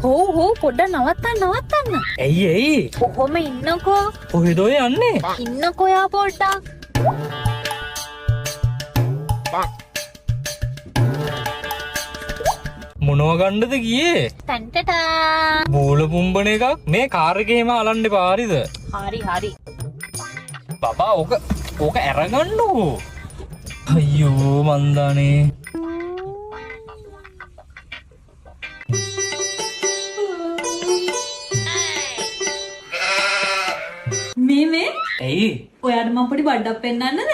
හෝ පොඩ්ඩක් නවත්තන්න. ඇයි කොහොම ඉන්නකෝ. කොහෙද ඔය යන්නේ? ඉන්නකෝ යා පොඩ්ඩක්. මොනව ගන්නද ගියේ? ටන්ටටා. බූල පුම්බන එකක් මේ කාර් එකේ එහෙම අලන්න පාරිද? හරි. බබා ඕක අරගන්නකෝ. අයියෝ මන්දානේ. මේ ඇයි ඔයාට මම පොඩි බඩක් පෙන්නන්නද?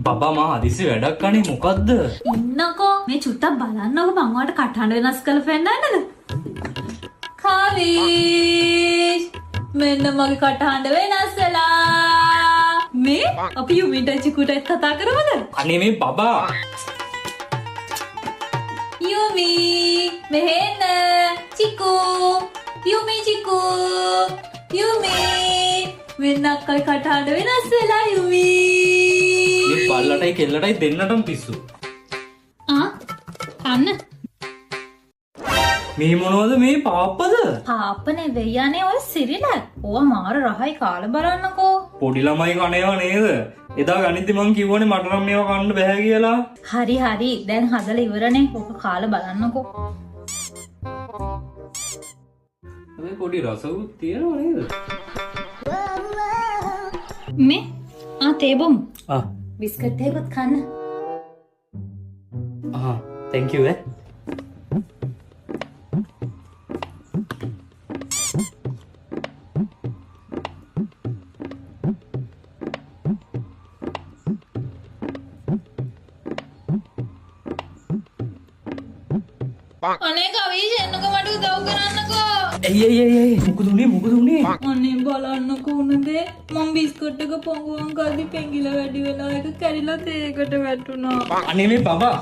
බබා මා හදිසි වැඩක් අනේ මොකද්ද? ඉන්නකෝ මේ චුට්ටක් බලන්නකෝ මං ඔයාට කටහඬ වෙනස් කරලා පෙන්නන්නද? කාවිෂ් මෙන්න මගේ කටහඬ වෙනස් වෙලා. මේ අපි යුමිට චිකුටත් කතා කරමුද? අනේ මේ බබා යුමි මෙහෙන්න චිකු චිකු යුමි මෙන්න අක්කයි කටහඬ වෙනස් වෙලා යුමි. මේ බල්ලටයි කෙල්ලටයි දෙන්නටම පිස්සු. අන්න මේ මොනවද මේ පාප්පද? පාපනේ වෙයනේ ඔය සිරිල. ඕවා මාර රහයි කාලා බලන්නකෝ. පොඩි ළමයි කනේවා නේද? එදා ගනිද්දි මං කිව්වනේ මට නම් මේවා කන්න බෑ කියලා. හරි දැන් හදලා ඉවරනේ. ඕක කාලා බලන්නකෝ. මේ පොඩි රසකුත් තියෙනව නේද? මේ තේබොම් ආ බිස්කට් එකත් කන්න. thank you අනේ කවිෂ් එන්නකෝ මට උදව් කරන්නකෝ. ඇයි මොකද උනේ? අනේ බලන්නකෝ උනදේ මම බිස්කට් එක පොඟුවන් ගාදි පෙඟිලා වැඩි වෙලා එක කැරිලා තේකට වැටුණා. අනේ මේ බබා